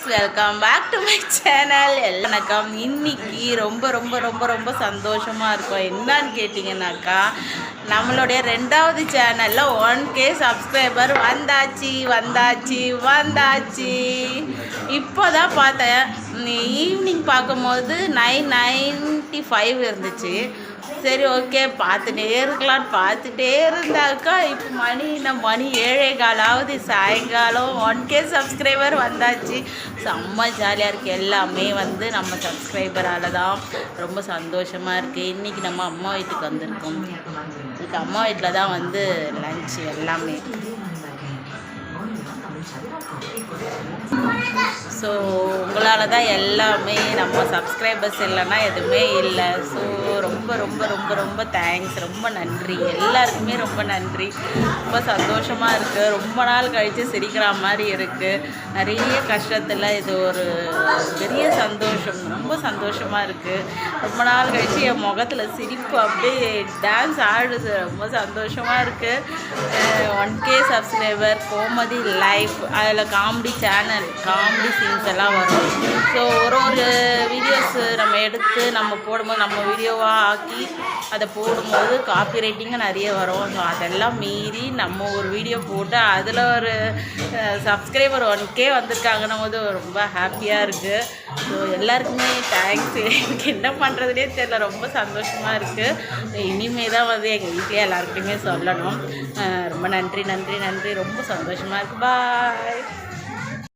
Welcome back to my channel. வணக்கம். இன்னைக்கு ரொம்ப ரொம்ப ரொம்ப ரொம்ப சந்தோஷமாக இருக்கும். என்னன்னு கேட்டிங்கன்னாக்கா, நம்மளுடைய 2வது சேனலில் 1K சப்ஸ்கிரைபர் வந்தாச்சு. இப்போ தான் பார்த்தேன். ஈவினிங் பார்க்கும்போது 995 இருந்துச்சு. சரி, ஓகே, பார்த்துட்டே இருந்தாக்கா இப்போ மணி 7:15 சாயங்காலம் 1K சப்ஸ்கிரைபர் வந்தாச்சு. செம்ம ஜாலியாக இருக்குது. எல்லாமே நம்ம சப்ஸ்கிரைபரால் தான். ரொம்ப சந்தோஷமாக இருக்குது. இன்றைக்கி நம்ம அம்மா வீட்டுக்கு வந்திருக்கோம். இதுக்கு அம்மா வீட்டில் தான் லன்ச் எல்லாமே. ஸோ உங்களால் தான் எல்லாமே. நம்ம சப்ஸ்கிரைபர்ஸ் இல்லைன்னா எதுவுமே இல்லை. ஸோ ரொம்ப ரொம்ப ரொம்ப ரொம்ப தேங்க்ஸ். ரொம்ப நன்றி எல்லாருக்குமே. ரொம்ப நன்றி. ரொம்ப சந்தோஷமாக இருக்குது. ரொம்ப நாள் கழித்து சிரிக்கிற மாதிரி இருக்குது. நிறைய கஷ்டத்தில் இது ஒரு பெரிய சந்தோஷம். ரொம்ப சந்தோஷமாக இருக்குது. ரொம்ப நாள் கழித்து என் முகத்தில் சிரிப்பு அப்படியே டான்ஸ் ஆடுது. ரொம்ப சந்தோஷமாக இருக்குது. 1K subscriber Gomathi life. அதில் காமெடி சேனல், காமெடி சீன்ஸ் எல்லாம் வரும். ஸோ ஒரு வீடியோஸு நம்ம எடுத்து நம்ம போடும்போது, நம்ம வீடியோவாக ஆக்கி அதை போடும்போது காப்பி ரைட்டிங்கு நிறைய வரும். ஸோ அதெல்லாம் மீறி நம்ம ஒரு வீடியோ போட்டு அதில் ஒரு சப்ஸ்கிரைபர் 1K வந்திருக்காங்கன்னும் போது ரொம்ப ஹாப்பியாக இருக்குது. ஸோ எல்லாருக்குமே தேங்க்ஸ். எனக்கு என்ன பண்ணுறதுனே தெரியல. ரொம்ப சந்தோஷமாக இருக்குது. இனிமே தான் எங்கள் வீட்டிலே எல்லாருக்குமே சொல்லணும். ரொம்ப நன்றி. ரொம்ப சந்தோஷமாக இருக்குது. பாய்.